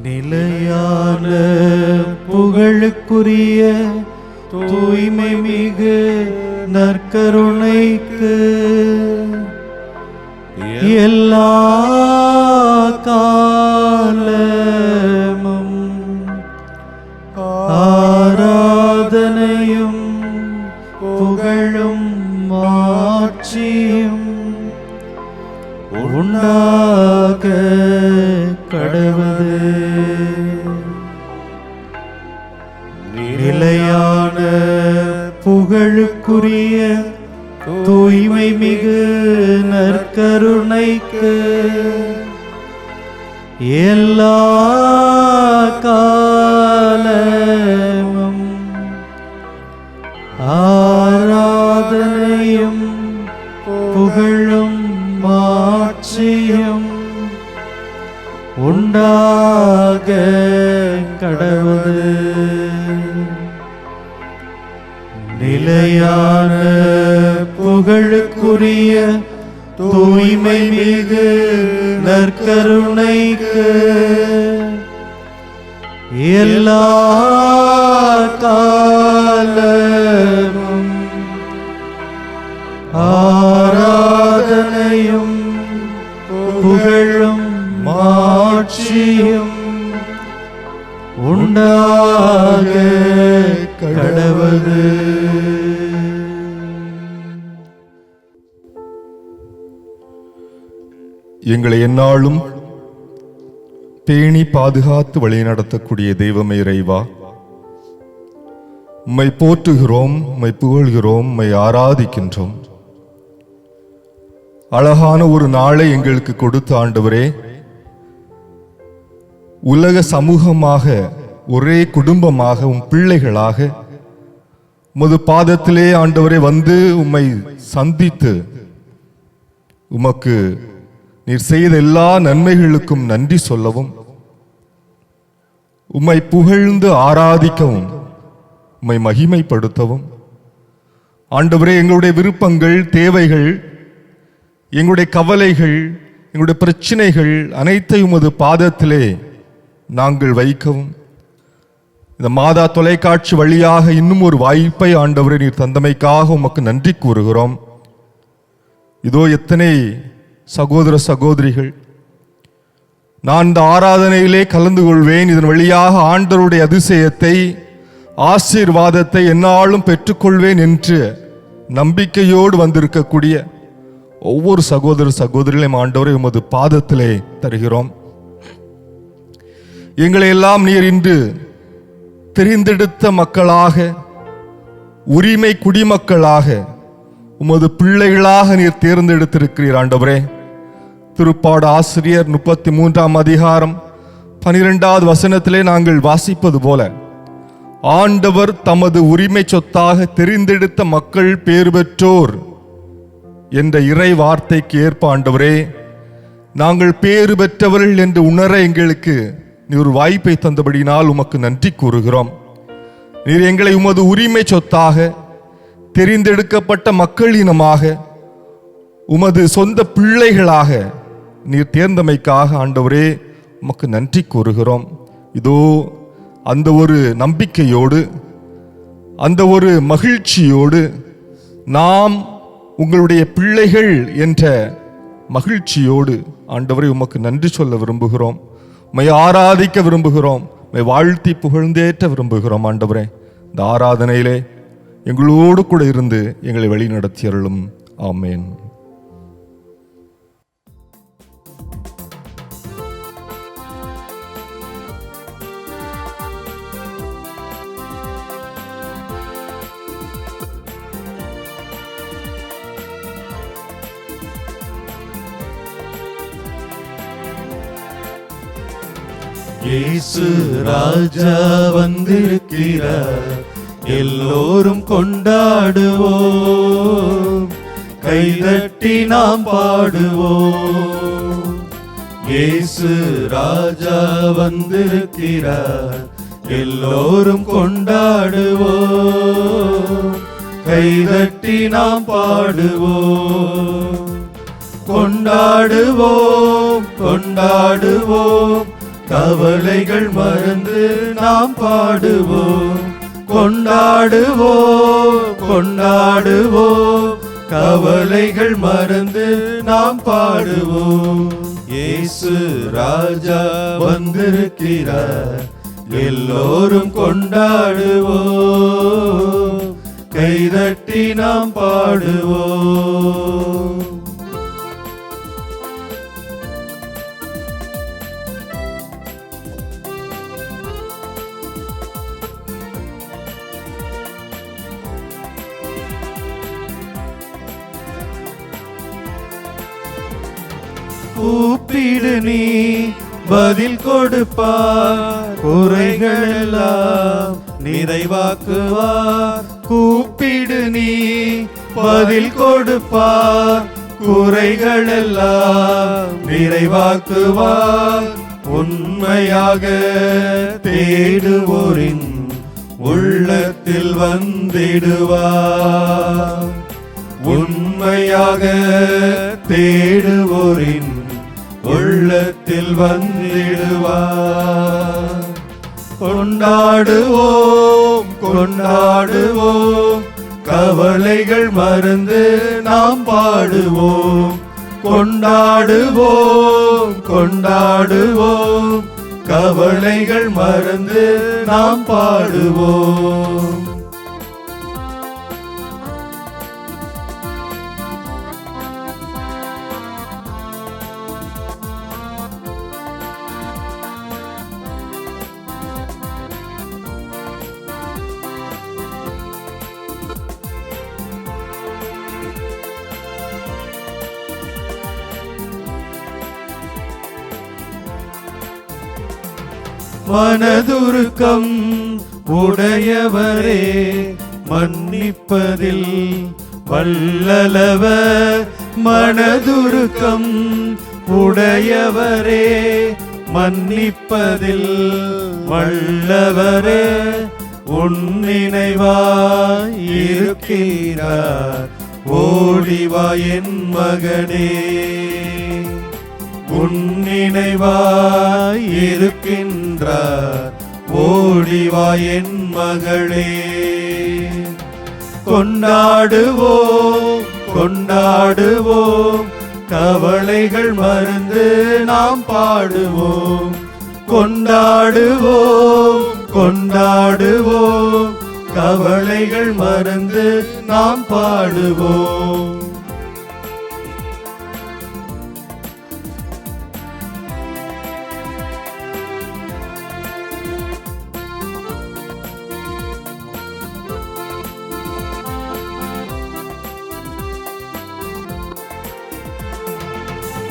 நிலையான புகழுக்குரிய தூய்மை மிகு நற்கருணைக்கு எல்லா காலமும் ஆராதனையும் புகழும் மாட்சியும் உண்டாக கடவுளே. நிலையான புகழுக்குரிய தூய்மை மிகு நற்கருணைக்கு எல்லா காலமும் ஆராதனையும் புகழும் மாட்சியும் உண்டாக கடவுளே. நிலையான புகழுக்குரிய தூய்மை மிகு நற்கருணைக்கு எல்லா காலமும் ஆராதனையும் புகழும் மாட்சியும் உண்டாக கடவுளே. எங்களை எந்நாளும் பேணி பாதுகாத்து வழிநடத்தக்கூடிய தெய்வமே இறைவா, உம்மை போற்றுகிறோம், உம்மை புகழ்கிறோம், உம்மை ஆராதிக்கின்றோம். அழகான ஒரு நாளை எங்களுக்கு கொடுத்த ஆண்டவரே, உலக சமூகமாக ஒரே குடும்பமாக உம் பிள்ளைகளாக உமது பாதத்திலே ஆண்டவரே வந்து உம்மை சந்தித்து உமக்கு நீர் செய்த எல்லா நன்மைகளுக்கும் நன்றி சொல்லவும், உம்மை புகழ்ந்து ஆராதிக்கவும், உம்மை மகிமைப்படுத்தவும் ஆண்டவரே எங்களுடைய விருப்பங்கள், தேவைகள், எங்களுடைய கவலைகள், எங்களுடைய பிரச்சனைகள் அனைத்தையும் உமது பாதத்திலே நாங்கள் வைக்கவும், இந்த மாதா தொலைக்காட்சி வழியாக இன்னும் ஒரு வாய்ப்பை ஆண்டவரே நீர் தந்தமைக்காக உமக்கு நன்றி கூறுகிறோம். இதோ எத்தனை சகோதர சகோதரிகள் நான் இந்த ஆராதனையிலே கலந்து கொள்வேன், இதன் வழியாக ஆண்டவருடைய அதிசயத்தை, ஆசீர்வாதத்தை எந்நாளும் பெற்றுக்கொள்வேன் என்று நம்பிக்கையோடு வந்திருக்கக்கூடிய ஒவ்வொரு சகோதர சகோதரிகளையும் ஆண்டவரை உமது பாதத்திலே தருகிறோம். எங்களை எல்லாம் நீர் இன்று தெரிந்தெடுத்த மக்களாக, உரிமை குடிமக்களாக, உமது பிள்ளைகளாக நீர் தேர்ந்தெடுத்திருக்கிறீர் ஆண்டவரே. திருப்பாடு ஆசிரியர் 33ஆம் அதிகாரம் 12வது வசனத்திலே நாங்கள் வாசிப்பது போல, ஆண்டவர் தமது உரிமை சொத்தாக தெரிந்தெடுத்த மக்கள் பேறு பெற்றோர் என்ற இறை வார்த்தைக்கு ஏற்ப ஆண்டவரே, நாங்கள் பேறு பெற்றவர்கள் என்று உணர எங்களுக்கு நீர் ஒரு வாய்ப்பை தந்தபடினால் உமக்கு நன்றி கூறுகிறோம். நீர் எங்களை உமது உரிமை சொத்தாக, தெரிந்தெடுக்கப்பட்ட மக்கள் இனமாக, உமது சொந்த பிள்ளைகளாக நீர் தேர்ந்தமைக்காக ஆண்டவரே உமக்கு நன்றி கூறுகிறோம். இதோ அந்த ஒரு நம்பிக்கையோடு, அந்த ஒரு மகிழ்ச்சியோடு நாம் உங்களுடைய பிள்ளைகள் என்ற மகிழ்ச்சியோடு ஆண்டவரை உமக்கு நன்றி சொல்ல விரும்புகிறோம், உம்மை ஆராதிக்க விரும்புகிறோம், உம்மை வாழ்த்தி புகழ்ந்தேற்ற விரும்புகிறோம். ஆண்டவரே, இந்த ஆராதனையிலே எங்களோடு கூட இருந்து எங்களை வழி நடத்தியருளும். ஆமேன். இயேசு ராஜா வந்திருக்கிறார், எல்லோரும் கொண்டாடுவோம், கைதட்டி நாம் பாடுவோம். இயேசு ராஜா வந்திருக்கிறார், எல்லோரும் கொண்டாடுவோம், கைதட்டி நாம் பாடுவோம். கொண்டாடுவோம், கொண்டாடுவோம், கவலைகள் மறந்து நாம் பாடுவோம். கொண்டாடுவோம் கொண்டாடுவோம், கவலைகள் மறந்து நாம் பாடுவோம். இயேசு ராஜா வந்திருக்கிறார், எல்லோரும் கொண்டாடுவோம். கைதட்டி நாம் பாடுவோம். கூப்பிடு நீ பதில் கொடுப்பார், குறைகள் எல்லாம் நிறைவாக்குவார். கூப்பிடு நீ பதில் கொடுப்பார், குறைகள் எல்லாம் நிறைவாக்குவார். உண்மையாக தேடுவோரின் உள்ளத்தில் வந்திடுவார். உண்மையாக தேடுவோரின் உள்ளத்தில் வந்திடுவார். கொண்டாடுவோம் கொண்டாடுவோம், கவலைகள் மறந்து நாம் பாடுவோம். கொண்டாடுவோம் கொண்டாடுவோம், கவலைகள் மறந்து நாம் பாடுவோம். மனதுருக்கம் உடையவரே, மன்னிப்பதில் வல்லவர். மனதுருக்கம் உடையவரே, மன்னிப்பதில் வல்லவரே. உன்னினைவாய் இருக்கிறார், ஓடிவா என் மகனே. உன்னினைவாய் இருக்கின்றார், ஓடிவா என் மகளே. கொண்டாடுவோம் கொண்டாடுவோம், கவலைகள் மறந்து நாம் பாடுவோம். கொண்டாடுவோம் கொண்டாடுவோம், கவலைகள் மறந்து நாம் பாடுவோம்.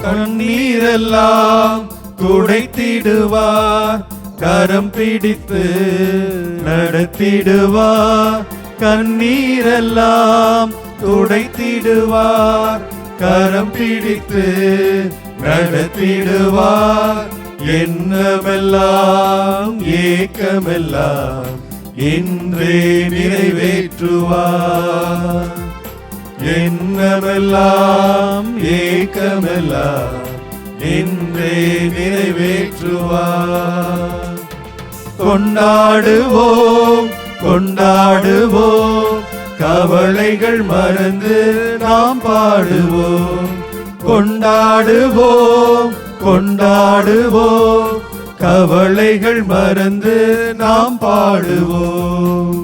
கண்ணீரெல்லாம் துடைத்திடுவார், கரம் பிடித்து நடத்திடுவார். கண்ணீரெல்லாம் துடைத்திடுவார், கரம் பிடித்து நடத்திடுவார். எண்ணமெல்லாம் ஏக்கமெல்லாம் இன்றே நிறைவேற்றுவார். எண்ணமெல்லாம் ஏக்கமெல்லாம் இன்றே நிறைவேற்றுவார். கொண்டாடுவோம் கொண்டாடுவோம், கவலைகள் மறந்து நாம் பாடுவோம். கொண்டாடுவோம் கொண்டாடுவோம், கவலைகள் மறந்து நாம் பாடுவோம்.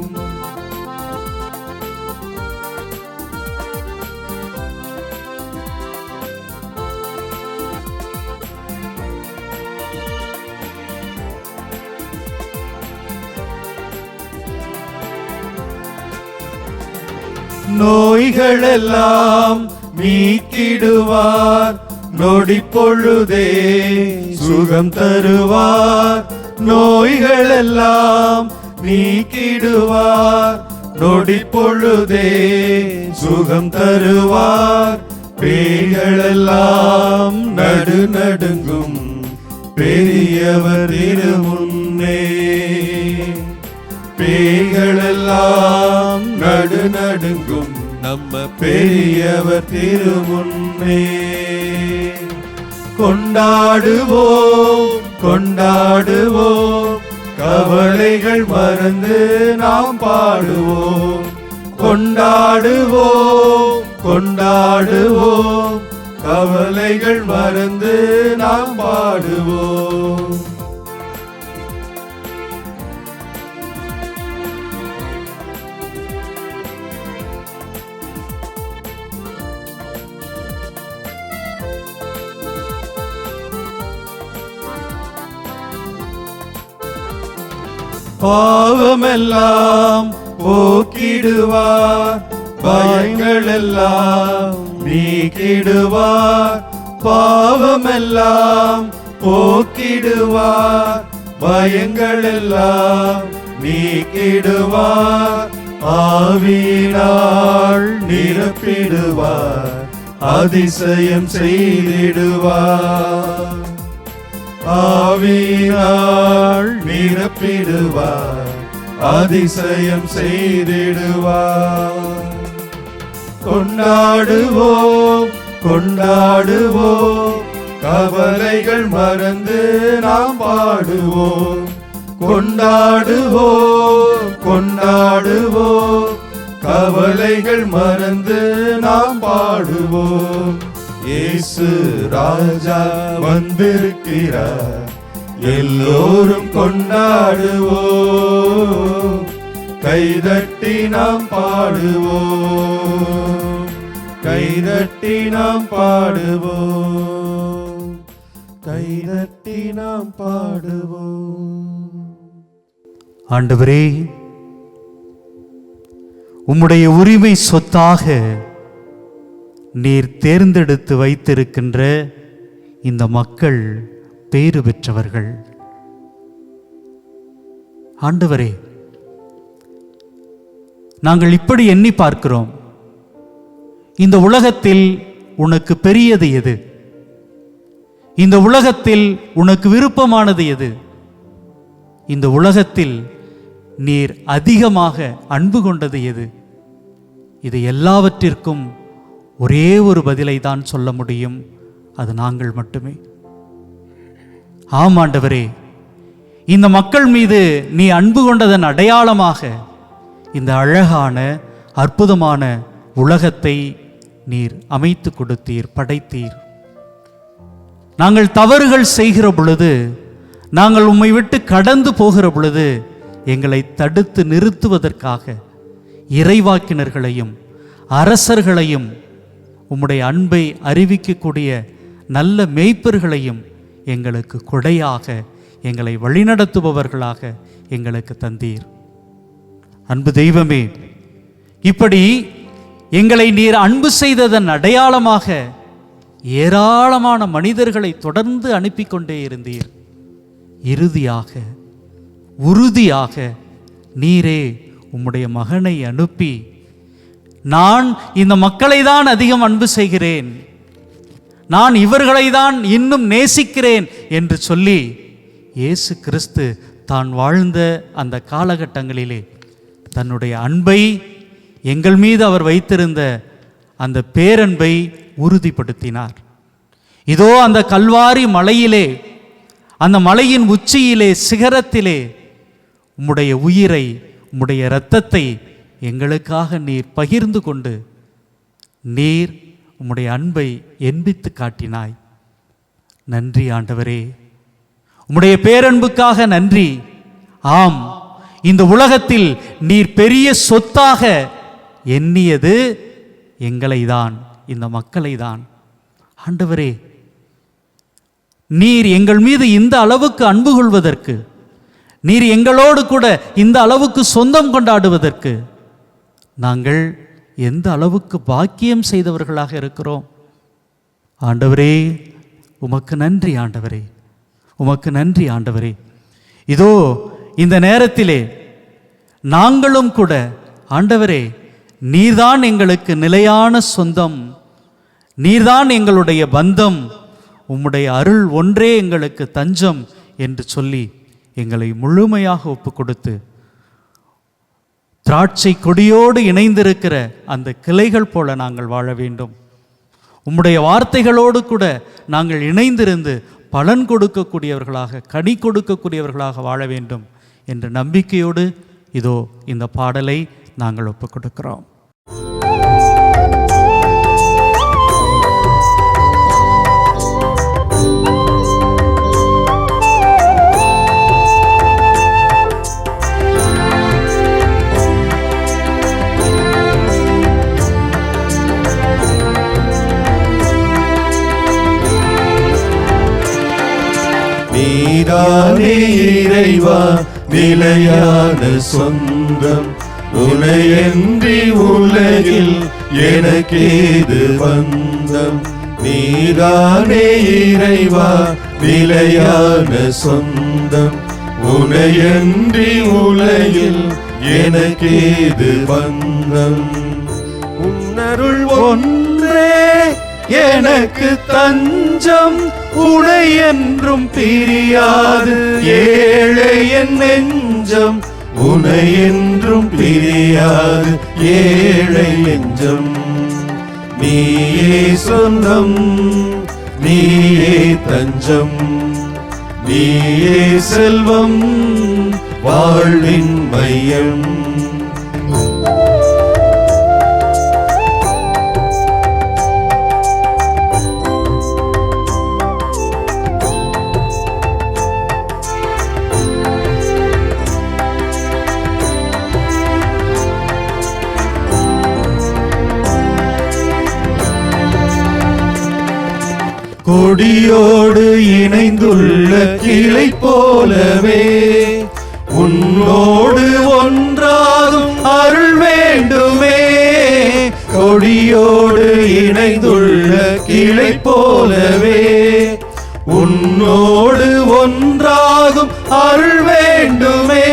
நோய்களெல்லாம் நீக்கிடுவார், நொடி பொழுதே சுகம் தருவார். நோய்களெல்லாம் நீக்கிடுவார், நொடி பொழுதே சுகம் தருவார். பேய்களெல்லாம் நடுநடுங்கும், பெரியவர் திருமுன்னே. பேய்களெல்லாம் நடுநடுங்கும், நம்ம பெரியவர் திருமுன்னே. கொண்டாடுவோம் கொண்டாடுவோம், கவலைகள் மறந்து நாம் பாடுவோம். கொண்டாடுவோம், கொண்டாடுவோம், கவலைகள் மறந்து நாம் பாடுவோம். பாவமெல்லாம் போக்கிடுவார், பயங்கள் எல்லாம் நீக்கிடுவார். பாவமெல்லாம் போக்கிடுவார், பயங்கள் எல்லாம் நீக்கிடுவார். ஆவியினால் நிரப்பிடுவார், அதிசயம் செய்திடுவார். ஆவியினால் நிரப்பிடுவார், அதிசயம் செய்திடுவார். கொண்டாடுவோம், கொண்டாடுவோம், கவலைகள் மறந்து நாம் பாடுவோம். கொண்டாடுவோம், கொண்டாடுவோம், கவலைகள் மறந்து நாம் பாடுவோம். இயேசு ராஜா வந்திருக்கிறார், எல்லோரும் கொண்டாடுவோம். கைதட்டி நாம் பாடுவோம், கைதட்டி நாம் பாடுவோம், கைதட்டி நாம் பாடுவோம். ஆண்டவரே, உம்முடைய உரிமை சொத்தாக நீர் தேர்ந்தெடுத்து வைத்திருக்கின்ற இந்த மக்கள் பேறு பெற்றவர்கள். ஆண்டவரே, நாங்கள் இப்படி எண்ணி பார்க்கிறோம், இந்த உலகத்தில் உனக்கு பெரியது எது? இந்த உலகத்தில் உனக்கு விருப்பமானது எது? இந்த உலகத்தில் நீர் அதிகமாக அன்பு கொண்டது எது? இது எல்லாவற்றிற்கும் ஒரே ஒரு பதிலை தான் சொல்ல முடியும், அது நாங்கள் மட்டுமே. ஆம் ஆண்டவரே, இந்த மக்கள் மீது நீ அன்பு கொண்டதன் அடையாளமாக இந்த அழகான அற்புதமான உலகத்தை நீர் அமைத்து கொடுத்தீர், படைத்தீர். நாங்கள் தவறுகள் செய்கிற பொழுது, நாங்கள் உம்மை விட்டு கடந்து போகிற பொழுது எங்களை தடுத்து நிறுத்துவதற்காக இறைவாக்கினர்களையும் அரசர்களையும் உம்முடைய அன்பை அறிவிக்கக்கூடிய நல்ல மேய்ப்பர்களையும் எங்களுக்கு கொடையாக, எங்களை வழிநடத்துபவர்களாக எங்களுக்கு தந்தீர். அன்பு தெய்வமே, இப்படி எங்களை நீர் அன்பு செய்ததன் அடையாளமாக ஏராளமான மனிதர்களை தொடர்ந்து அனுப்பி கொண்டே இருந்தீர். இறுதியாக உறுதியாக நீரே உம்முடைய மகனை அனுப்பி, நான் இந்த மக்களை தான் அதிகம் அன்பு செய்கிறேன், நான் இவர்களை தான் இன்னும் நேசிக்கிறேன் என்று சொல்லி இயேசு கிறிஸ்து தான் வாழ்ந்த அந்த காலகட்டங்களிலே தன்னுடைய அன்பை எங்கள் மீது அவர் வைத்திருந்த அந்த பேரன்பை உறுதிப்படுத்தினார். இதோ அந்த கல்வாரி மலையிலே, அந்த மலையின் உச்சியிலே, சிகரத்திலே உம்முடைய உயிரை, உம்முடைய இரத்தத்தை எங்களுக்காக நீர் பகிர்ந்து கொண்டு நீர் உம்முடைய அன்பை எண்பித்து காட்டினாய். நன்றி ஆண்டவரே, உம்முடைய பேரன்புக்காக நன்றி. ஆம், இந்த உலகத்தில் நீர் பெரிய சொத்தாக எண்ணியது எங்களை தான், இந்த மக்களை தான். ஆண்டவரே, நீர் எங்கள் மீது இந்த அளவுக்கு அன்பு கொள்வதற்கு, நீர் எங்களோடு கூட இந்த அளவுக்கு சொந்தம் கொண்டாடுவதற்கு நாங்கள் எந்த அளவுக்கு பாக்கியம் செய்தவர்களாக இருக்கிறோம். ஆண்டவரே, உமக்கு நன்றி ஆண்டவரே, உமக்கு நன்றி ஆண்டவரே. இதோ இந்த நேரத்திலே நாங்களும் கூட ஆண்டவரே, நீர்தான் எங்களுக்கு நிலையான சொந்தம், நீர்தான் எங்களுடைய பந்தம், உம்முடைய அருள் ஒன்றே எங்களுக்கு தஞ்சம் என்று சொல்லி எங்களை முழுமையாக ஒப்பு கொடுத்து திராட்சை கொடியோடு இணைந்திருக்கிற அந்த கிளைகள் போல நாங்கள் வாழ வேண்டும். உம்முடைய வார்த்தைகளோடு கூட நாங்கள் இணைந்திருந்து பலன் கொடுக்கக்கூடியவர்களாக, கனி கொடுக்கக்கூடியவர்களாக வாழ வேண்டும் என்ற நம்பிக்கையோடு இதோ இந்த பாடலை நாங்கள் ஒப்புக் கொடுக்கிறோம். நீதானே இறைவா நிலையான சொந்தம், உனையன்றி உலகில் எனக்கேது பந்தம். நீதானே இறைவா நிலையான சொந்தம், உனையன்றி உலகில் எனக்கேது பந்தம். உன்னருள் ஒன்றே எனக்கு தஞ்சம், உனை என்றும் பிரியாது ஏழை என் நெஞ்சம், உனை என்றும் பிரியாது ஏழை நெஞ்சம். நீயே சொந்தம், நீயே தஞ்சம், நீயே செல்வம், வாழ்வின் மையம். கொடியோடு இணைந்துள்ள கிளை போலவே உன்னோடு ஒன்றாகும் அருள் வேண்டுமே. கொடியோடு இணைந்துள்ள கிளை போலவே உன்னோடு ஒன்றாகும் அருள் வேண்டுமே.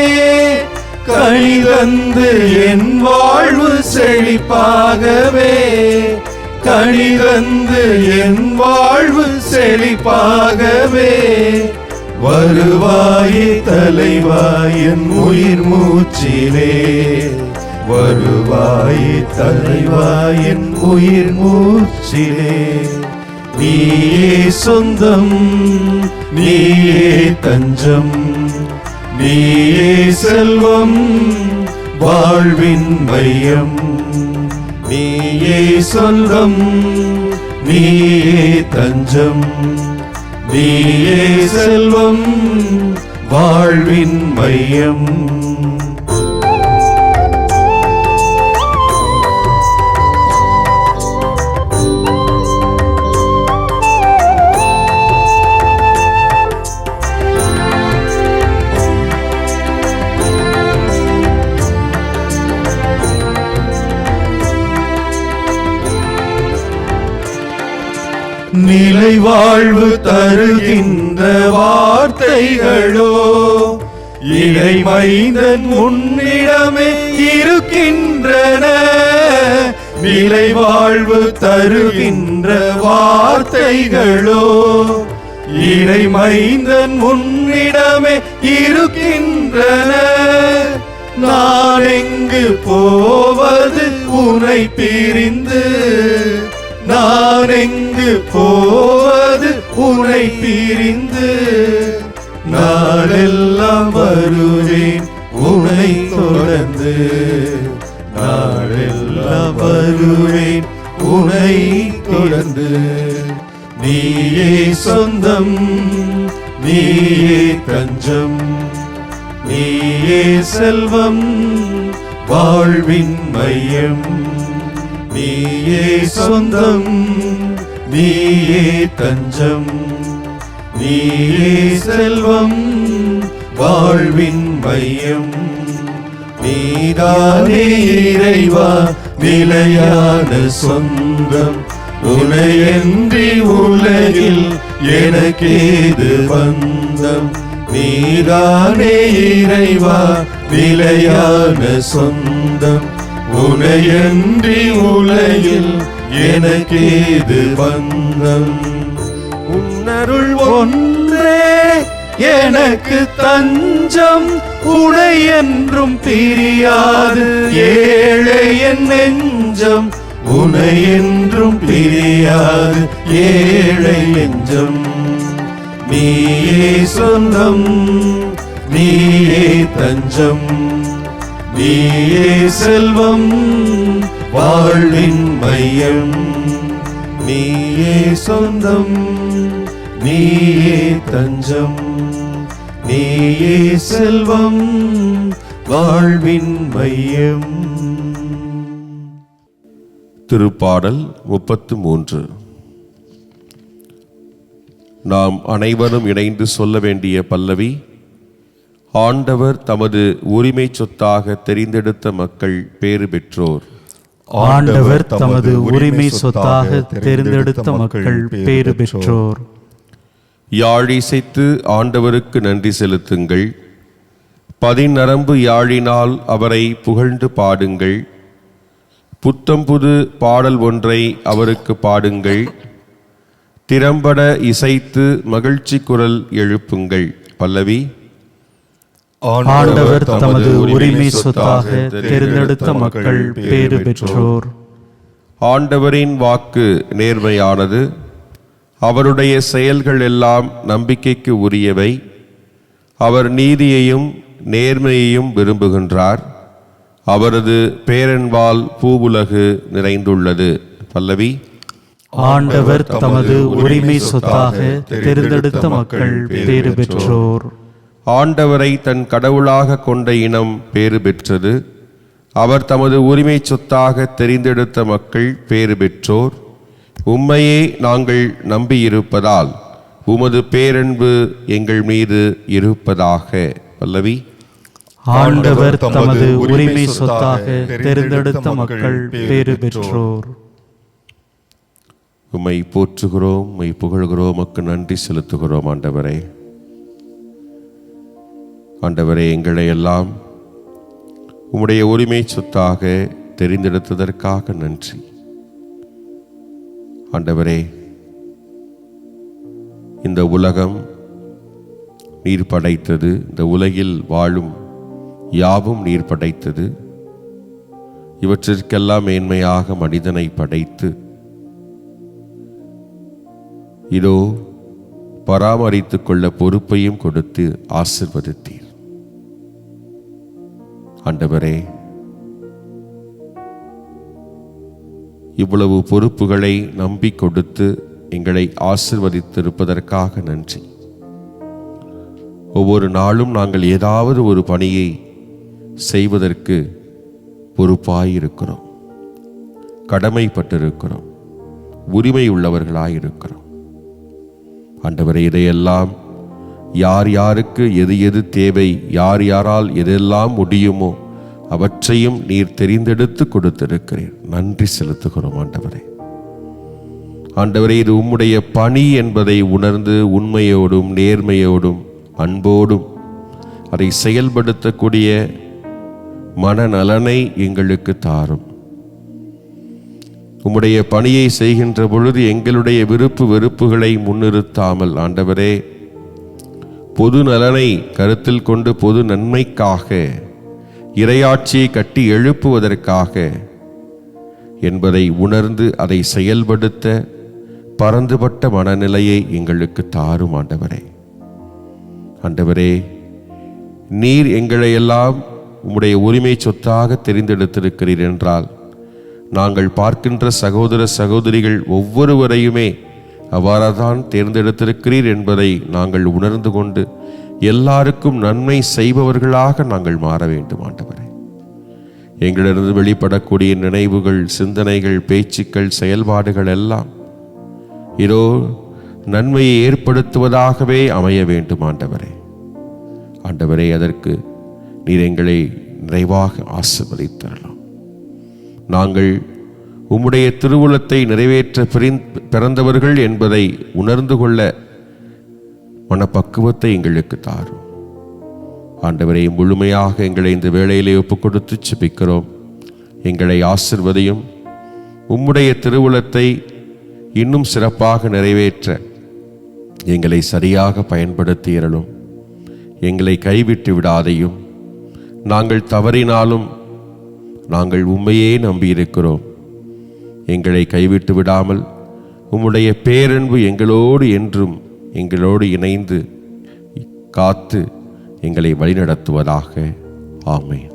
கனி தந்து என் வாழ்வு செழிப்பாகவே, கனி தந்து என் வாழ்வு செழிப்பாகவே. வருவாயே தலைவாய் என் உயிர் மூச்சிலே, வருவாயே தலைவாய் என் உயிர் மூச்சிலே. நீயே சொந்தம், நீயே தஞ்சம், நீயே செல்வம், வாழ்வின் மையம். நீயே சொந்தம், நீயே தஞ்சம், நீயே செல்வம், வாழ்வின் மையம். நிலை வாழ்வு தருகின்ற வார்த்தைகளோ இறை மைந்தன் முன்னிடமே இருக்கின்றன. நிலை வாழ்வு தருகின்ற வார்த்தைகளோ இறை மைந்தன் முன்னிடமே இருக்கின்றன. நான் எங்கு போவது உனை பிரிந்து, நான் எங்கு போவது உனை பிரிந்து. நாளெல்லாம் வருவேன் உனை தொடர்ந்து, நாளெல்லாம் வருவேன் உனை தொடர்ந்து. நீயே சொந்தம், நீயே தஞ்சம், நீயே செல்வம், வாழ்வின் மையம். நீயே சொந்தம், நீயே தஞ்சம், நீயே செல்வம், வாழ்வின் மையம். நீதானே இறைவா நிலையான சொந்தம், உனையன்றி உலகில் எனக்கேது பந்தம். நீதானே இறைவா நிலையான சொந்தம், உனையன்றி உலகில் எனக்கேது பந்தம். உன்னருள் ஒன்றே எனக்கு தஞ்சம், உனை என்றும் பிரியாது ஏழை என் நெஞ்சம், உனை என்றும் பிரியாது ஏழை நெஞ்சம். நீயே சொந்தம், நீயே தஞ்சம், நீயே செல்வம், வாழ்வின் மையம். நீயே சொந்தம், நீயே தஞ்சம், நீயே செல்வம், வாழ்வின் மையம். திருப்பாடல் 33. நாம் அனைவரும் இணைந்து சொல்ல வேண்டிய பல்லவி. ஆண்டவர் தமது உரிமை சொத்தாக தெரிந்தெடுத்த மக்கள் பேறு பெற்றோர். ஆண்டவர் தமது உரிமை சொத்தாக தேர்ந்தெடுத்த மக்கள் பேறு பெற்றோர். யாழிசைத்து ஆண்டவருக்கு நன்றி செலுத்துங்கள். பதிநரம்பு யாழினால் அவரை புகழ்ந்து பாடுங்கள். புத்தம் புது பாடல் ஒன்றை அவருக்கு பாடுங்கள். திறம்பட இசைத்து மகிழ்ச்சி குரல் எழுப்புங்கள். பல்லவி. ஆண்டவர் தமது உரிமை சொத்தாக தேர்ந்தெடுத்த மக்கள் பேறு பெற்றோர். ஆண்டவரின் வாக்கு நேர்மையானது, அவருடைய செயல்கள் எல்லாம் நம்பிக்கைக்கு உரியவை. அவர் நீதியையும் நேர்மையையும் விரும்புகின்றார். அவரது பேரன்பால் பூவுலகு நிறைந்துள்ளது. பல்லவி. ஆண்டவர் தமது உரிமை சொத்தாக தேர்ந்தெடுத்த மக்கள் பேறு பெற்றோர். ஆண்டவரை தன் கடவுளாக கொண்ட இனம் பேறு பெற்றது. அவர் தமது உரிமை சொத்தாக தெரிந்தெடுத்த மக்கள் பேறு பெற்றோர். உம்மையே நாங்கள் நம்பியிருப்பதால் உமது பேரன்பு எங்கள் மீது இருப்பதாக. பல்லவி. ஆண்டவர் தமது உரிமை சொத்தாக தேர்ந்தெடுத்த மக்கள் பேறு பெற்றோர். உம்மை போற்றுகிறோம், உம்மை புகழ்கிறோம், உமக்கு நன்றி செலுத்துகிறோம். ஆண்டவரே, ஆண்டவரே, எங்களை எல்லாம் உம்முடைய உரிமை சொத்தாக தெரிந்தெடுத்ததற்காக நன்றி. ஆண்டவரே, இந்த உலகம் நீர் படைத்தது. இந்த உலகில் வாழும் யாவும் நீர் படைத்தது. இவற்றிற்கெல்லாம் மேன்மையாக மனிதனை படைத்து இதோ பராமரித்துக் கொள்ள பொறுப்பையும் கொடுத்து ஆசிர்வதித்தீர். ஆண்டவரே, இவ்வளவு பொறுப்புகளை நம்பி கொடுத்து எங்களை ஆசிர்வதித்திருப்பதற்காக நன்றி. ஒவ்வொரு நாளும் நாங்கள் ஏதாவது ஒரு பணியை செய்வதற்கு பொறுப்பாயிருக்கிறோம், கடமைப்பட்டிருக்கிறோம், உரிமை உள்ளவர்களாயிருக்கிறோம். ஆண்டவரே, இதையெல்லாம் யார் யாருக்கு எது எது தேவை, யார் யாரால் எதெல்லாம் முடியுமோ அவற்றையும் நீர் தெரிந்தெடுத்து கொடுத்திருக்கிறீர். நன்றி செலுத்துகிறோம். ஆண்டவரே, ஆண்டவரே, இது உம்முடைய பணி என்பதை உணர்ந்து உண்மையோடும் நேர்மையோடும் அன்போடும் அதை செயல்படுத்தக்கூடிய மனநலனை எங்களுக்கு தாரும். உம்முடைய பணியை செய்கின்ற பொழுது எங்களுடைய விருப்பு வெறுப்புகளை முன்னிறுத்தாமல், ஆண்டவரே, பொது நலனை கருத்தில் கொண்டு பொது நன்மைக்காக, இறையாட்சியை கட்டி எழுப்புவதற்காக என்பதை உணர்ந்து அதை செயல்படுத்த பரந்துபட்ட மனநிலையை எங்களுக்கு தாரும். ஆண்டவரே, ஆண்டவரே, நீர் எங்களை எல்லாம் உம்முடைய உரிமை சொத்தாக தெரிந்தெடுத்திருக்கிறீர் என்றால் நாங்கள் பார்க்கின்ற சகோதர சகோதரிகள் ஒவ்வொருவரையுமே அவ்வாறுதான் தேர்ந்தெடுத்திருக்கிறீர் என்பதை நாங்கள் உணர்ந்து கொண்டு எல்லாருக்கும் நன்மை செய்பவர்களாக நாங்கள் மாற வேண்டும். ஆண்டவரே, எங்களிடம் வெளிப்படக்கூடிய நினைவுகள், சிந்தனைகள், பேச்சுக்கள், செயல்பாடுகள் எல்லாம் இதோ நன்மையை ஏற்படுத்துவதாகவே அமைய வேண்டும். ஆண்டவரே, ஆண்டவரே, அதற்கு நீர் எங்களை நிறைவாக ஆசீர்வதித்தரலாம். நாங்கள் உம்முடைய திருவுளத்தை நிறைவேற்ற பிறந்தவர்கள் என்பதை உணர்ந்து கொள்ள மனப்பக்குவத்தை எங்களுக்கு தாரும். ஆண்டவரை, முழுமையாக எங்களை இந்த வேளையிலே ஒப்புக் கொடுத்து செபிக்கிறோம். எங்களை ஆசிர்வதியும். உம்முடைய திருவுளத்தை இன்னும் சிறப்பாக நிறைவேற்ற எங்களை சரியாக பயன்படுத்தியறலும். எங்களை கைவிட்டு விடாதையும். நாங்கள் தவறினாலும் நாங்கள் உம்மையே நம்பியிருக்கிறோம். எங்களை கைவிட்டு விடாமல் உம்முடைய பேரன்பு எங்களோடு என்றும் எங்களோடு இணைந்து காத்து எங்களை வழிநடத்துவதாக. ஆமென்.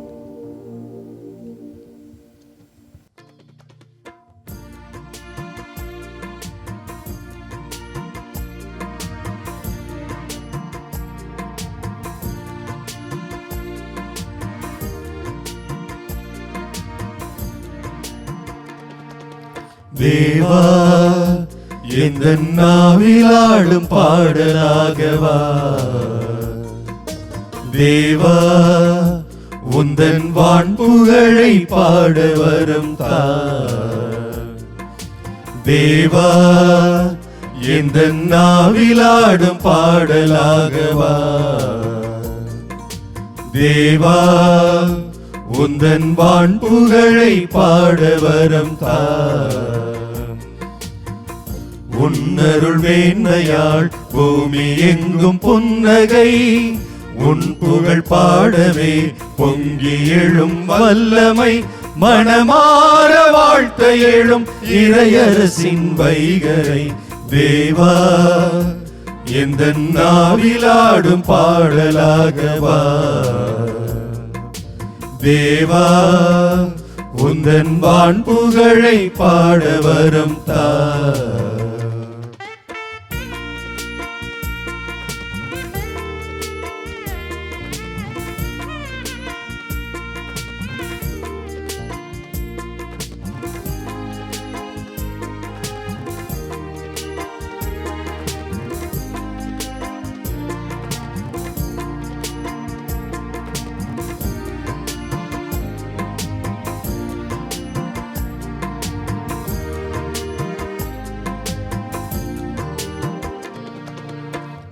தேவா எந்த நாவிலாடும் பாடலாகவா, தேவா உந்தன் வான்புகழை பாட வரம் தா, தேவா எந்த நாவிலாடும் பாடலாகவா, தேவா உந்தன் வான்புகழை பாட வரம் தா, உன்னருள் மேன்மையாள் பூமி எங்கும் புன்னகை, உன் புகழ் பாடவே பொங்கி எழும் வல்லமை, மனமார வாழ்த்த எழும் இறையரசின் வைகரை, தேவா எந்த நாவிலாடும் பாடலாகவா, தேவா உந்தன் வான்புகழை பாட வரம் தா.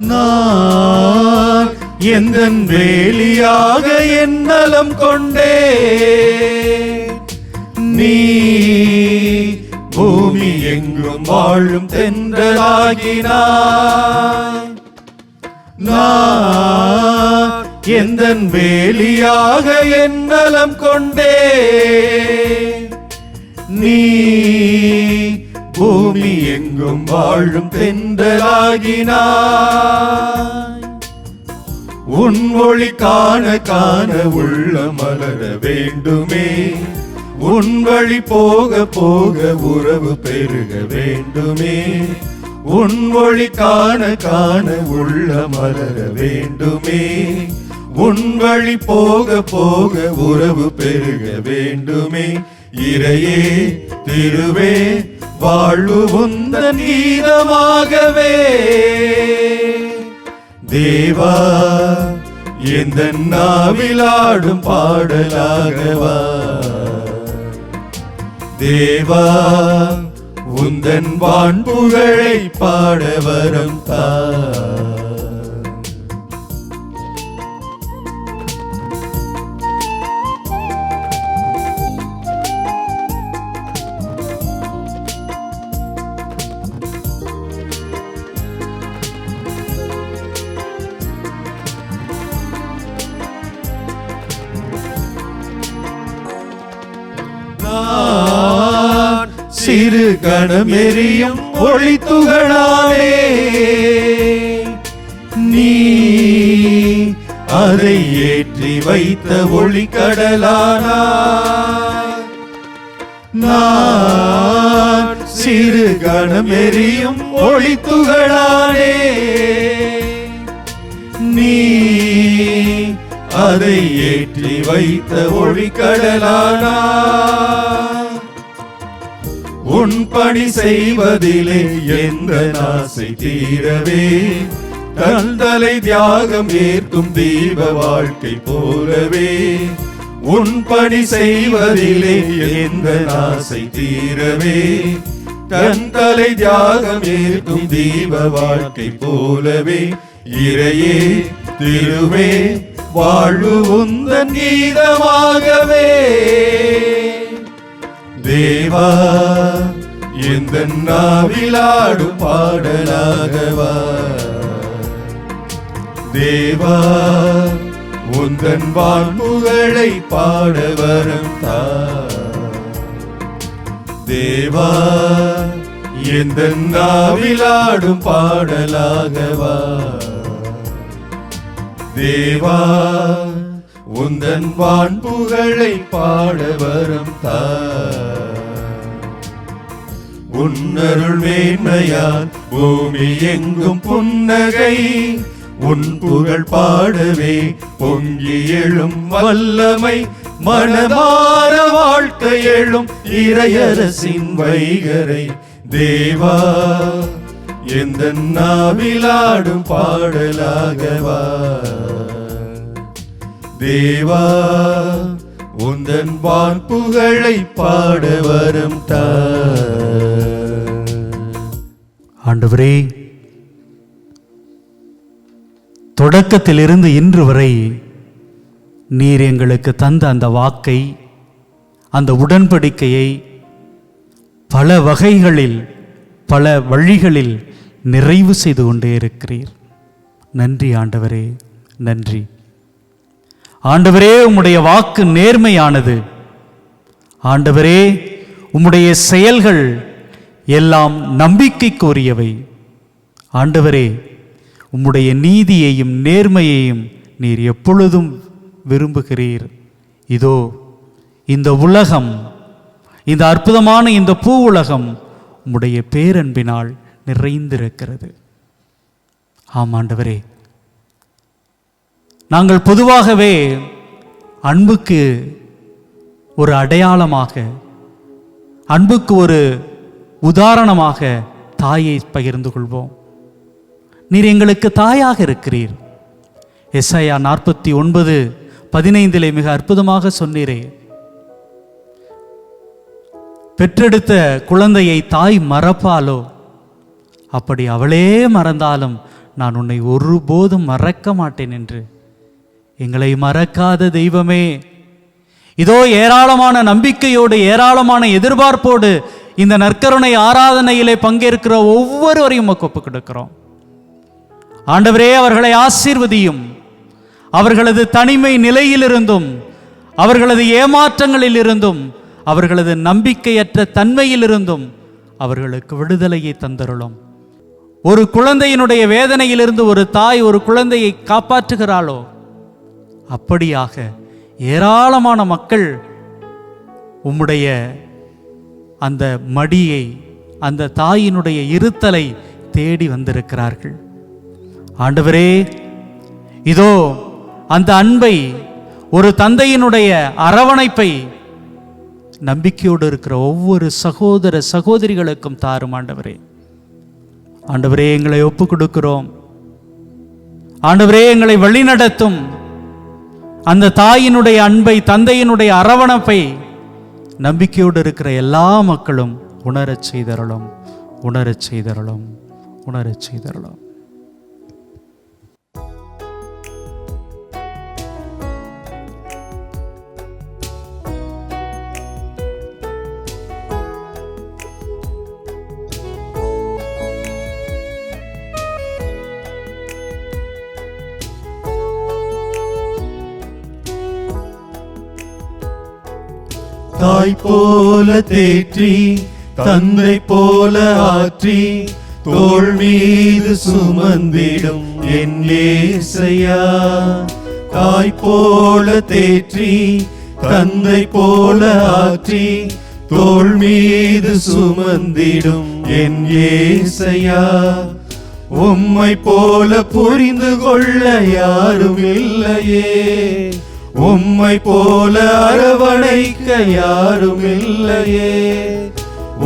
நான் எந்தன் வேலியாக என் நலம் கொண்டே, நீ பூமி எங்கும் வாழும் தென்றலாகினாய். நான் எந்தன் வேலியாக என் நலம் கொண்டே, நீ பூமி எங்கும் வாழும் தென்றலாகினாய். உன் ஒளி காண காண உள்ள மலர வேண்டுமே, உன் வழி போக போக உறவு பெருக வேண்டுமே, உன் ஒளி காண காண உள்ள மலர வேண்டுமே, உன் வழி போக போக உறவு பெருக வேண்டுமே, இறையே திருவே வாழ்வு உந்தன் கீதமாகவே, தேவா எந்த நாவிலாடும் பாடலாகவா, தேவா உந்தன் வான்புகழை பாட வரம் தா. சிறு கணமெறியும் ஒளி துகளானே, நீ அதை ஏற்றி வைத்த ஒளி கடலானாய். நான் சிறு கணமெறியும் ஒளி துகளானே, நீ அதை ஏற்றி வைத்த ஒளி கடலானாய். உன் பணி செய்வதிலே எந்த ஆசை தீரவே, தந்தலை தியாகம் ஏற்கும் தீப வாழ்க்கை போலவே, உன் பணி செய்வதிலே எந்த ஆசை தீரவே, தந்தலை தியாகம் ஏற்கும் தீப வாழ்க்கை போலவே, இறையே திருவே வாழ்வு உந்தன் கீதமாகவே, தேவா எந்த நாவிலாடும் பாடலாகவா, தேவா உந்தன் வான்புகழை பாட வரம் தா, தேவா எந்த நாவிலாடும் பாடலாகவா. தேவா உந்தன் வான்புகழை பாட வரம் தா. உன்னருள் மேன்மையால் பூமி எங்கும் புன்னகை. உன் புகழ் பாடவே பொங்கி எழும் வல்லமை. மனமார வாழ்க்கை எழும் இறையரசின் வைகரை. தேவா எந்த நாவிலாடும் பாடலாகவா. தேவா உந்தன் வான்புகழை பாட வரம் தா. ஆண்டவரே, தொடக்கத்திலிருந்து இன்று வரை நீர் எங்களுக்கு தந்த அந்த வாக்கை, அந்த உடன்படிக்கையை பல வகைகளில் பல வழிகளில் நிறைவு செய்து கொண்டே இருக்கிறீர். நன்றி ஆண்டவரே, நன்றி ஆண்டவரே. உம்முடைய வாக்கு நேர்மையானது ஆண்டவரே. உம்முடைய செயல்கள் எல்லாம் நம்பிக்கைக்குரியவை ஆண்டவரே. உம்முடைய நீதியையும் நேர்மையையும் நீர் எப்பொழுதும் விரும்புகிறீர். இதோ இந்த உலகம், இந்த அற்புதமான இந்த பூ உலகம் உம்முடைய பேரன்பினால் நிறைந்திருக்கிறது. ஆம் ஆண்டவரே, நாங்கள் பொதுவாகவே அன்புக்கு ஒரு அடையாளமாக, அன்புக்கு ஒரு உதாரணமாக தாயை பகிர்ந்து கொள்வோம். நீர் எங்களுக்கு தாயாக இருக்கிறீர். எசாயா 49:15 மிக அற்புதமாக சொன்னீரே, பெற்றெடுத்த குழந்தையை தாய் மறப்பாலோ, அப்படி அவளே மறந்தாலும் நான் உன்னை ஒருபோதும் மறக்க மாட்டேன் என்று எங்களை மறக்காத தெய்வமே, இதோ ஏராளமான நம்பிக்கையோடு ஏராளமான எதிர்பார்ப்போடு இந்த நற்கருணை ஆராதனையிலே பங்கேற்கிற ஒவ்வொருவரையும் ஒப்புக் கொடுக்கிறோம். ஆண்டவரே, அவர்களை ஆசீர்வதியும். அவர்களது தனிமை நிலையிலிருந்தும், அவர்களது ஏமாற்றங்களிலிருந்தும், அவர்களது நம்பிக்கையற்ற தன்மையிலிருந்தும் அவர்களுக்கு விடுதலையை தந்தருளும். ஒரு குழந்தையினுடைய வேதனையிலிருந்து ஒரு தாய் ஒரு குழந்தையை காப்பாற்றுகிறாளோ, அப்படியாக ஏராளமான மக்கள் உம்முடைய அந்த மடியை, அந்த தாயினுடைய இருத்தலை தேடி வந்திருக்கிறார்கள். ஆண்டவரே, இதோ அந்த அன்பை, ஒரு தந்தையினுடைய அரவணைப்பை நம்பிக்கையோடு இருக்கிற ஒவ்வொரு சகோதர சகோதரிகளுக்கும் தாரும் ஆண்டவரே. ஆண்டவரே, எங்களை ஒப்புக் கொடுக்கிறோம். ஆண்டவரே, எங்களை வழிநடத்தும். அந்த தாயினுடைய அன்பை, தந்தையினுடைய அரவணைப்பை நம்பிக்கையோடு இருக்கிற எல்லா மக்களும் உணரச் செய்தருளும், உணரச் செய்தருளும், உணரச் செய்தருளும். தாய் போல தேற்றி, தந்தை போல ஆற்றி, தோள் மீது சுமந்திடும் என் இயேசையா. தாய் போல தேற்றி, தந்தை போல ஆற்றி, தோள் மீது சுமந்திடும் என் இயேசையா. உம்மை போல புரிந்து கொள்ள யாரும் இல்லையே, உம்மை போல அரவணைக்க யாரும் இல்லையே,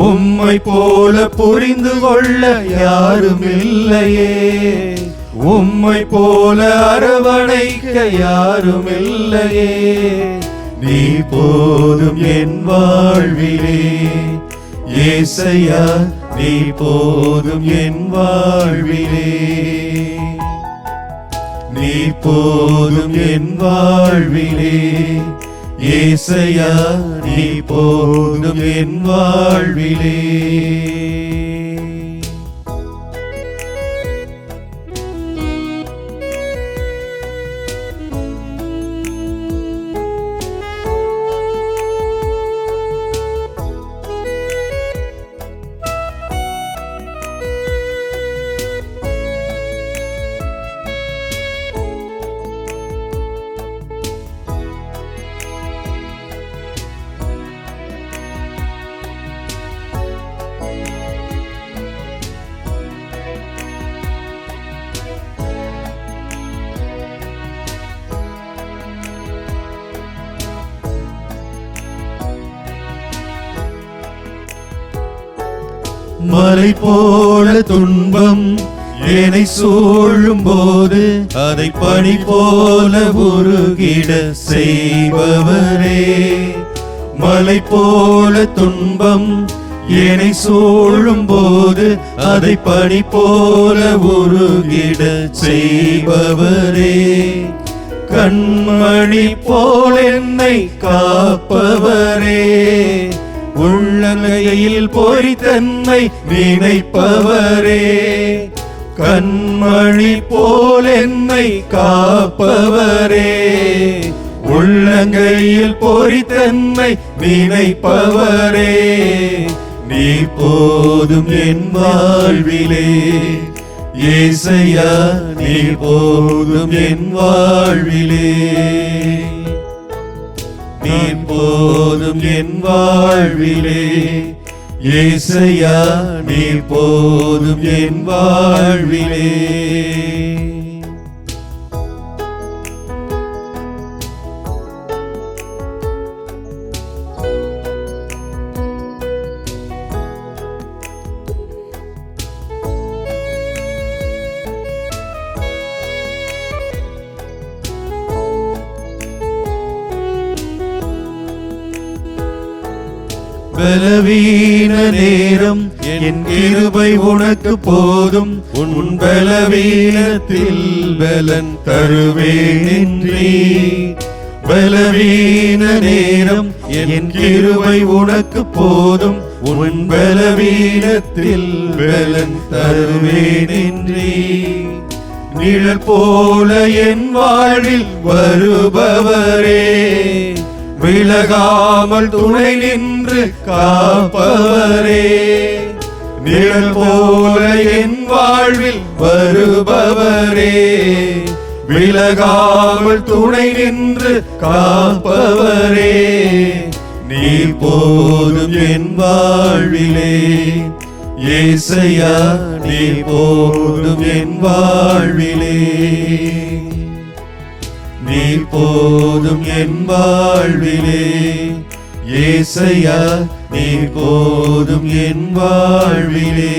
உம்மை போல புரிந்து கொள்ள யாரும் இல்லையே, உம்மை போல அரவணைக்க யாரும் இல்லையே. நீ போதும் என் வாழ்விலே இயேசையா, நீ போதும் என் வாழ்விலே, நீ போதும் என் வாழ்விலே இயேசையா, நீ போதும் என் வாழ்விலே. மலை போல துன்பம் என்னை சூழும் போது அதை பனி போல உருகிட செய்பவரே. மலை போல துன்பம் என்னை சூழும் போது அதை பனி போல உருகிட செய்பவரே. கண்மணி போல் என்னை காப்பவரே. உள்ளங்கையில் பொறித்தன்னை நினைப்பவரே. கண்மணி போல் என்னை காப்பவரே. உள்ளங்கையில் பொறித்தன்னை நினைப்பவரே. நீ போதும் என் வாழ்விலே. ஏசையா நீ போதும் என் வாழ்விலே. நீ போதும் என் வாழ்விலே. ஏசையா நீ போதும் என் வாழ்விலே. பலவீன நேரம் என் கிருபை உனக்கு போதும். உன் பலவீனத்தில் பலன் தருவேன் என்றே. பலவீன நேரம் என் கிருபை உனக்கு போதும். உன் பலவீனத்தில் பலன் தருவேன் என்றே. நிழல் போல என் வாழ்வில் வருபவரே. விலகாமல் துணை நின்று காப்பவரே. நிழல் போல என் வாழ்வில் வருபவரே. விலகாமல் துணை நின்று காப்பவரே. நீ போதும் என் வாழ்விலே. ஏசையா நீ போதும் என் வாழ்விலே. நீ போதும் என் வாழ்விலே. ஏசையா நீ போதும் என் வாழ்விலே.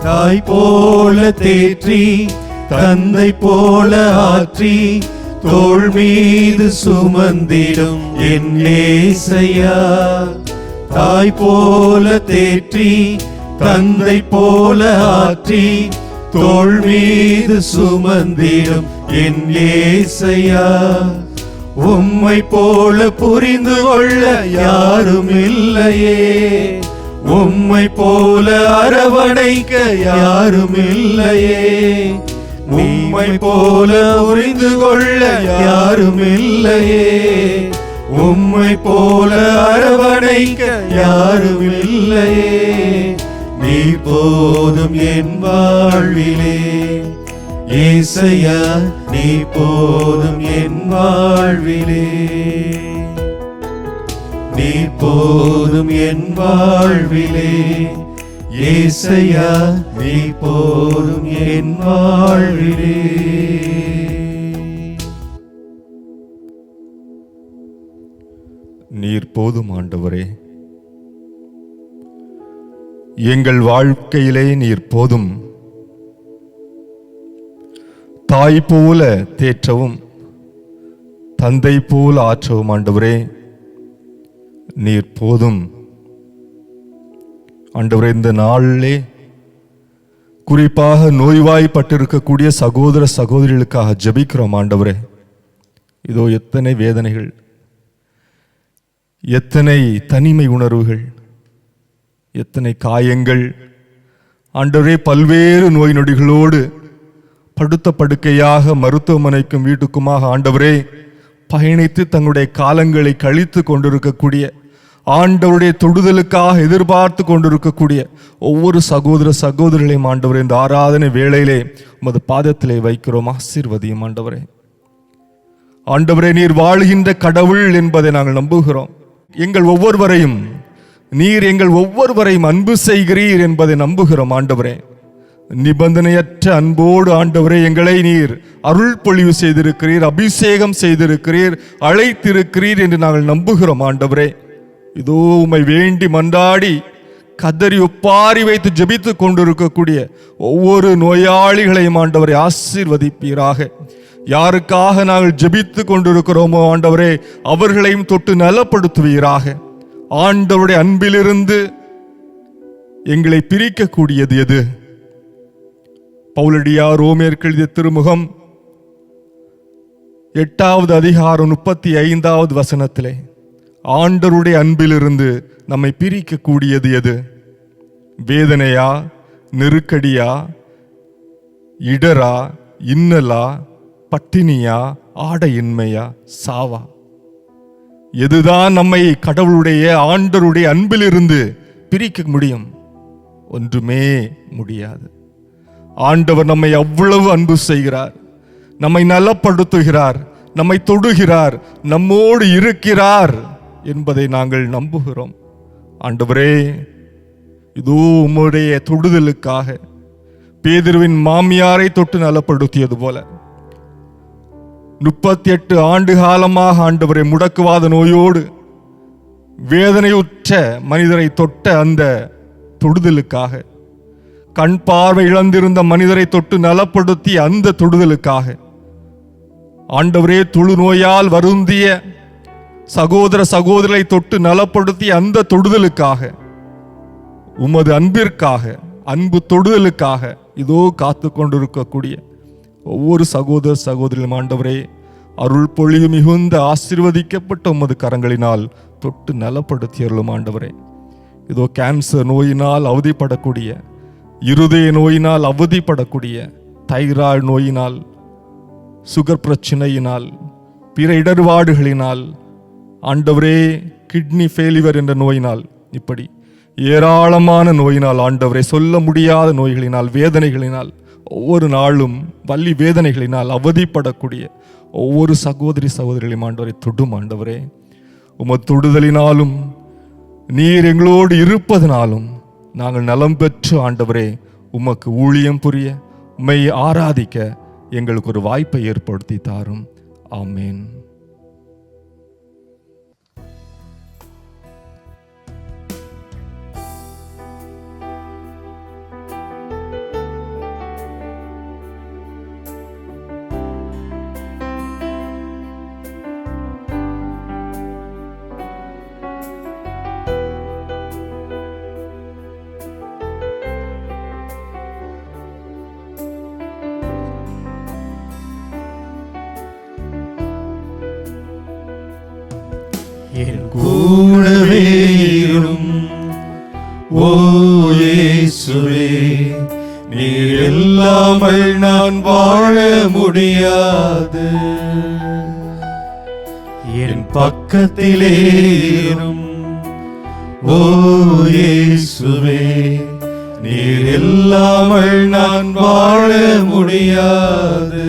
தாய் போல தேற்றி தந்தை போல ஆற்றி தோள் மீது சுமந்திடும் என் ஏசையா. தாய் போல தேற்றி தந்தை போல ஆற்றி தோள் மீது சுமந்திடும் என் ஏசையா. உம்மை போல புரிந்து கொள்ள யாரும் இல்லையே. உம்மை போல அரவணைக்க யாரும் இல்லையே. உம்மை போல புரிந்து கொள்ள யாரும் இல்லையே. உம்மை போல அரவணைக்க யாரும் இல்லையே. நீ போதும் என் வாழ்விலே. ஏசையா நீ போதும் என் வாழ்விலே. நீ போதும் என் வாழ்விலே. ஏசையா நீ போதும் என் வாழ்விலே. நீர் போதும் ஆண்டவரே. எங்கள் வாழ்க்கையிலே நீர் போதும். தாய் போல தேற்றவும் தந்தை போல ஆற்றவும் ஆண்டவரே நீர் போதும். ஆண்டவரே, இந்த நாளிலே குறிப்பாக நோய்வாய்ப்பட்டிருக்கக்கூடிய சகோதர சகோதரிகளுக்காக ஜெபிக்கிறோம் ஆண்டவரே. இதோ எத்தனை வேதனைகள், எத்தனை தனிமை உணர்வுகள், எத்தனை காயங்கள் ஆண்டவரே. பல்வேறு நோய் நொடிகளோடு படுத்த படுக்கையாக மருத்துவமனைக்கும் வீட்டுக்குமாக ஆண்டவரே பயணித்து தங்களுடைய காலங்களை கழித்து கொண்டிருக்கக்கூடிய, ஆண்டவருடைய தொடுதலுக்காக எதிர்பார்த்து கொண்டிருக்கக்கூடிய ஒவ்வொரு சகோதர சகோதரிகளையும் ஆண்டவரே இந்த ஆராதனை வேளையிலே உமது பாதத்திலே வைக்கிறோம். ஆசீர்வதியும் ஆண்டவரே. ஆண்டவரே, நீர் வாழ்கின்ற கடவுள் என்பதை நாங்கள் நம்புகிறோம். எங்கள் ஒவ்வொருவரையும் நீர் அன்பு செய்கிறீர் என்பதை நம்புகிறோம் ஆண்டவரே. நிபந்தனையற்ற அன்போடு ஆண்டவரே எங்களை நீர் அருள் பொழிவு செய்திருக்கிறீர், அபிஷேகம் செய்திருக்கிறீர், அழைத்திருக்கிறீர் என்று நாங்கள் நம்புகிறோம் ஆண்டவரே. இதோ உம்மை வேண்டி மன்றாடி கதறி ஒப்பாரி வைத்து ஜெபித்துக் கொண்டிருக்கக்கூடிய ஒவ்வொரு நோயாளிகளையும் ஆண்டவரை ஆசீர்வதிப்பீராக. யாருக்காக நாங்கள் ஜெபித்துக் கொண்டிருக்கிறோமோ ஆண்டவரே, அவர்களையும் தொட்டு நலப்படுத்துவீராக. ஆண்டவருடைய அன்பிலிருந்து எங்களை பிரிக்கக்கூடியது எது? பவுலடியார் ரோமேயருக்கு எழுதிய திருமுகம் 8வது அதிகாரம் 35வது வசனத்திலே ஆண்டவருடைய அன்பிலிருந்து நம்மை பிரிக்கக்கூடியது எது? வேதனையா, நெருக்கடியா, இடரா, இன்னலா, பட்டினியா, ஆடையின்மையா, சாவா? எதுதான் நம்மை கடவுளுடைய ஆண்டவருடைய அன்பிலிருந்து பிரிக்க முடியும்? ஒன்றுமே முடியாது. ஆண்டவர் நம்மை அவ்வளவு அன்பு செய்கிறார், நம்மை நலப்படுத்துகிறார், நம்மை தொடுகிறார், நம்மோடு இருக்கிறார் என்பதை நாங்கள் நம்புகிறோம். ஆண்டவரே, இதோ உம்முடைய தொடுதலுக்காக பேதுருவின் மாமியாரை தொட்டு நலப்படுத்தியது போல 38 ஆண்டு காலமாக ஆண்டவரை முடக்குவாத நோயோடு வேதனையுற்ற மனிதரை தொட்ட அந்த தொடுதலுக்காக, கண் பார்வை இழந்திருந்த மனிதரை தொட்டு நலப்படுத்திய அந்த தொடுதலுக்காக, ஆண்டவரே தொழுநோயால் வருந்திய சகோதர சகோதரரை தொட்டு நலப்படுத்திய அந்த தொடுதலுக்காக, உமது அன்பிற்காக, அன்பு தொடுதலுக்காக இதோ காத்து கொண்டிருக்கக்கூடிய ஒவ்வொரு சகோதர சகோதரியும் ஆண்டவரே, அருள் பொழிவு மிகுந்த ஆசீர்வதிக்கப்பட்ட உமது கரங்களினால் தொட்டு நலப்படுத்தியருளும் ஆண்டவரே. இதோ கேன்சர் நோயினால் அவதிப்படக்கூடிய, இருதய நோயினால் அவதிப்படக்கூடிய, தைராய்டு நோயினால், சுகர் பிரச்சனையினால், பிற இடர்பாடுகளினால், ஆண்டவரே கிட்னி ஃபெயிலியர் என்ற நோயினால், இப்படி ஏராளமான நோயினால் ஆண்டவரே, சொல்ல முடியாத நோய்களினால், வேதனைகளினால், ஒவ்வொரு நாளும் வலி வேதனைகளினால் அவதிப்படக்கூடிய ஒவ்வொரு சகோதரி சகோதரிகளையும் ஆண்டவரை தொடும் ஆண்டவரே. உமது தொடுதலினாலும் நீர் எங்களோடு இருப்பதனாலும் நாங்கள் நலம் பெற்று ஆண்டவரே உமக்கு ஊழியம் புரிய, உம்மை ஆராதிக்க எங்களுக்கு ஒரு வாய்ப்பை ஏற்படுத்தி தாரும். ஆமேன். என் கூடவே இரும் ஓ இயேசுவே, நீர் இல்லாமல் நான் வாழ முடியாது. என் பக்கத்திலே இரும் ஓ இயேசுவே, நீர் இல்லாமல் நான் வாழ முடியாது.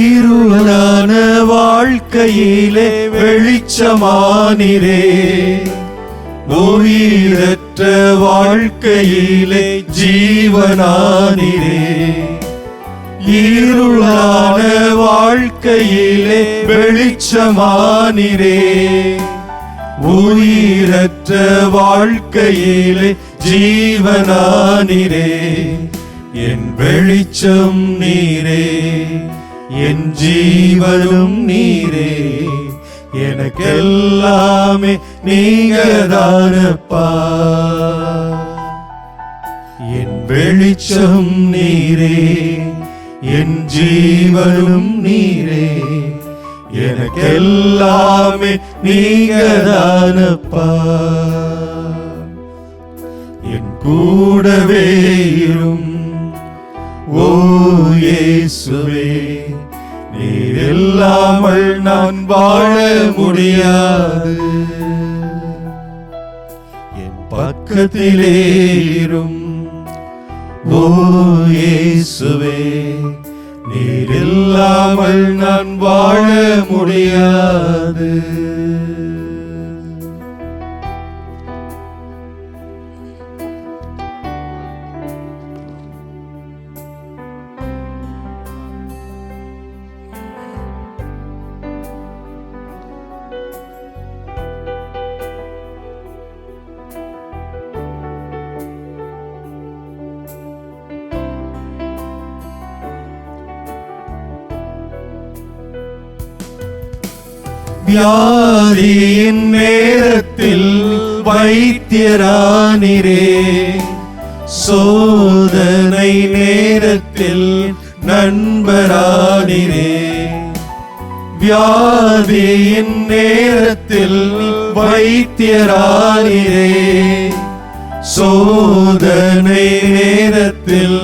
இருளான வாழ்க்கையிலே வெளிச்சமானிரே, உயிரற்ற வாழ்க்கையிலே ஜீவனானிரே. இருளான வாழ்க்கையிலே வெளிச்சமானிரே, உயிரற்ற வாழ்க்கையிலே ஜீவனானிரே. என் வெளிச்சம் நீரே, என் ஜீவனும் நீரே, எனக்கெல்லாமே நீங்க தானப்பா. என் வெளிச்சம் நீரே, என் ஜீவனும் நீரே, எனக்கெல்லாமே நீங்க தானப்பா. என் கூடவே இரும் ஓ இயேசுவே, நீர் இல்லாமல் நான் வாழ முடியாது. என் பக்கத்திலே இரும். ஓ இயேசுவே, நீர் இல்லாமல் நான் வாழ முடியாது. வியாதியின் நேரத்தில் வைத்தியரானிரே, சோதனை நேரத்தில் நண்பரானிரே. வியாதியின் நேரத்தில் வைத்தியரானிரே, சோதனை நேரத்தில்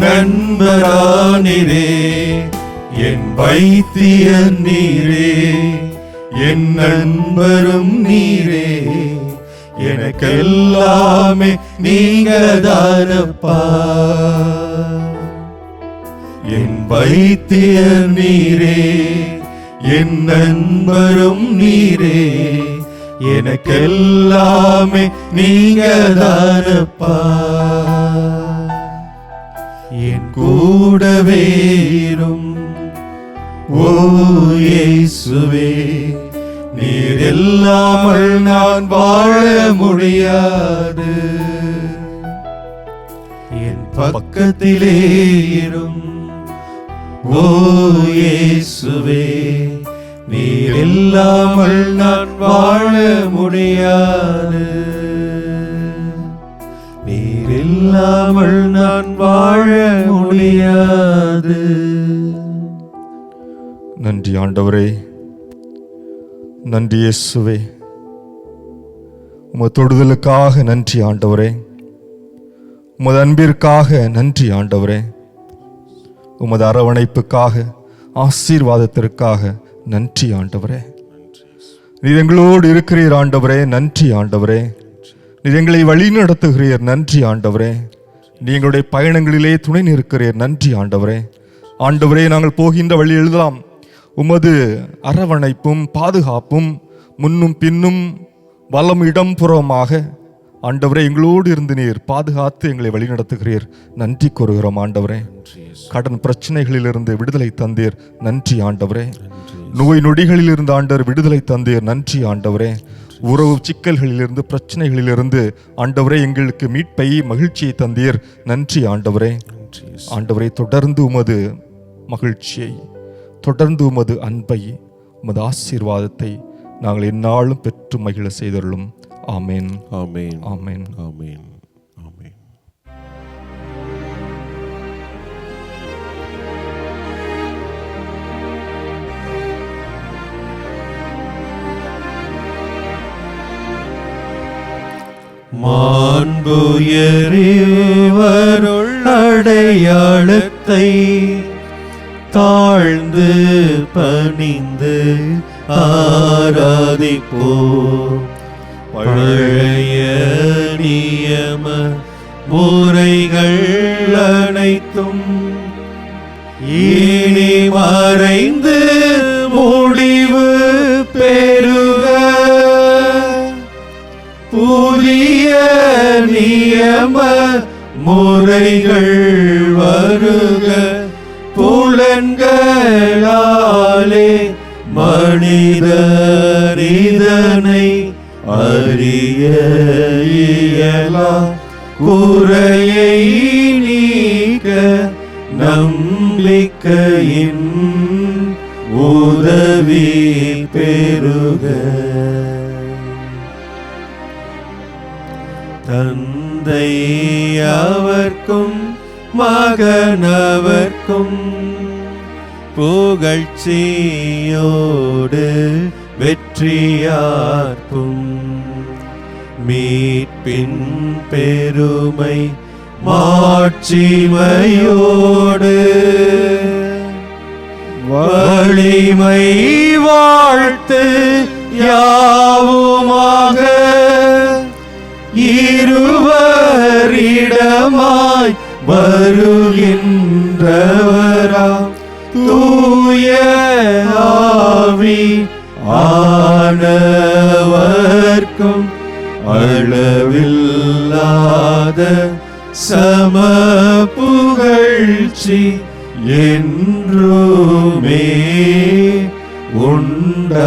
நண்பரானிரே. என் வைத்தியர் நீரே, என் நண்பரும் நீரே, எனக்கெல்லாமே நீங்க தானப்பா. என் வைத்தியர் நீரே, என் நண்பரும் நீரே, எனக்கெல்லாமே நீங்க தானப்பா. என் கூடவே இரும். ஓ இயேசுவே, நீர் இல்லாமல் நான் வாழ முடியாது. என் பக்கத்திலே இரும். ஓ இயேசுவே, நீர் இல்லாமல் நான் வாழ முடியாது. நீர் இல்லாமல் நான் வாழ முடியாது. நன்றி ஆண்டவரே, நன்றி இயேசுவே. உமது தொடுதலுக்காக நன்றி ஆண்டவரே, உமது அன்பிற்காக நன்றி ஆண்டவரே, உமது அரவணைப்புக்காக ஆசீர்வாதத்திற்காக நன்றி ஆண்டவரே. நீர் எங்களோடு இருக்கிறீர் ஆண்டவரே, நன்றி ஆண்டவரே. நீர் எங்களை வழி நடத்துகிறீர், நன்றி ஆண்டவரே. நீ எங்களுடைய பயணங்களிலே துணை நிற்கிறீர், நன்றி ஆண்டவரே. ஆண்டவரே, நாங்கள் போகின்ற வழி எழுதலாம் உமது அரவணைப்பும் பாதுகாப்பும் முன்னும் பின்னும் வலம் இடம்புறமாக ஆண்டவரே எங்களோடு இருந்து நீர் பாதுகாத்து எங்களை வழிநடத்துகிறீர், நன்றி கூறுகிறோம் ஆண்டவரே. கடன் பிரச்சனைகளிலிருந்து விடுதலை தந்தீர், நன்றி ஆண்டவரே. நோய் நொடிகளிலிருந்து ஆண்டவர் விடுதலை தந்தீர், நன்றி ஆண்டவரே. உறவு சிக்கல்களிலிருந்து பிரச்சனைகளிலிருந்து ஆண்டவரே எங்களுக்கு மீட்பை மகிழ்ச்சியை தந்தீர், நன்றி ஆண்டவரே. ஆண்டவரே, தொடர்ந்து உமது மகிழ்ச்சியை, தொடர்ந்து உமது அன்பை, உமது ஆசீர்வாதத்தை நாங்கள் எந்நாளும் பெற்று மகிழ செய்தருளும். ஆமேன், ஆமென், ஆமேன், ஆமென், ஆமென். மாண்புயரிவருள் அடையாளத்தை தாழ்ந்து பணிந்து ஆராதிப்போம். பழைய நியம முறைகள் அனைத்தும் இனி மறைந்து முடிவு பெறுக. புதிய நியம முறைகள் வருக. புலன்களாலே மனிதர் இதனை அறிய இயலா. குறையை நீக்க நம்பிக்கையின் உதவி பெறுக. தந்தை அவர்க்கும் மகனவர்க்கும் புகழ்ச்சியோடு வெற்றியார்க்கும் மீட்பின் பெருமை மாட்சிமையோடு வலிமை வாழ்த்து யாவுமாக. இருவரிடமாய் வருகின்றவரா தூய ஆவி ஆனவர்க்கும் அளவில்லாத சம புகழ்ச்சி என்றுமே உண்டாகுக.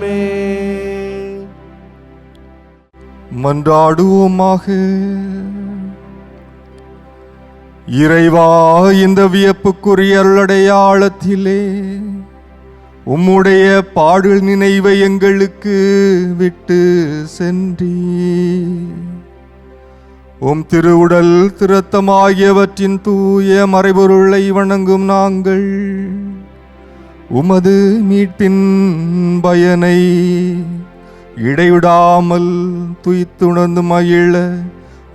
ஆமென். மன்றாடுவோமாக. இறைவா, இந்த வியப்புக்குரிய அருளடையாளத்திலே உம்முடைய பாடல் நினைவை எங்களுக்கு விட்டு சென்றீ. உம் திருவுடல் திருத்தமாகியவற்றின் தூய மறைபொருளை வணங்கும் நாங்கள் உமது மீட்பின் பயனை இடைவிடாமல் துய்த்துணர்ந்து மகிழ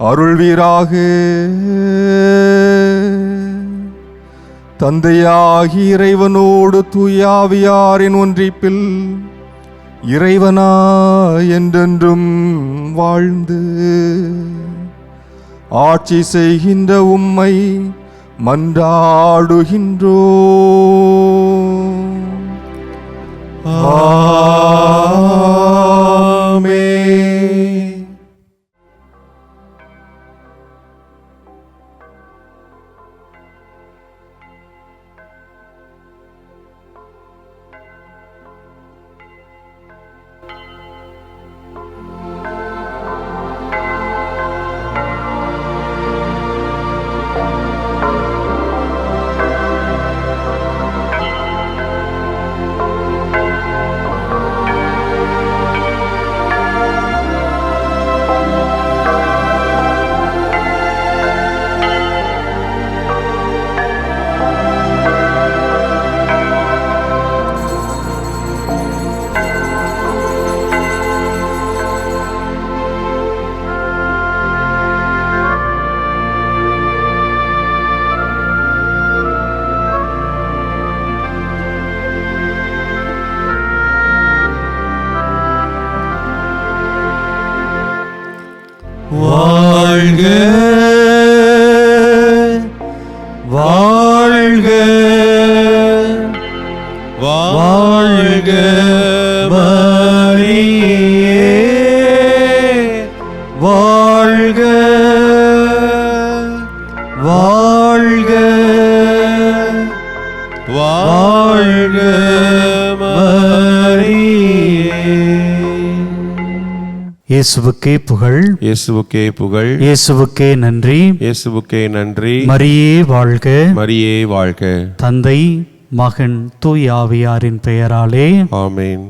அருள்வீராக. தந்தையாகி இறைவனோடு தூயாவியாரின் ஒன்றிப்பில் இறைவனா என்றென்றும் வாழ்ந்து ஆட்சி செய்கின்ற உம்மை மன்றாடுகின்றோ. ஆமென். வாழ்க வாழ்க வாழ்க மரியே, வாழ்க வாழ்க வாழ்க மரியே. இயேசுவுக்கே புகழ், இயேசுவுக்கே புகழ், இயேசுவுக்கே நன்றி, இயேசுவுக்கே நன்றி. மரியே வாழ்க. மரியே வாழ்க. தந்தை, மகன், தூய் ஆவியாரின் பெயராலே ஆமென்.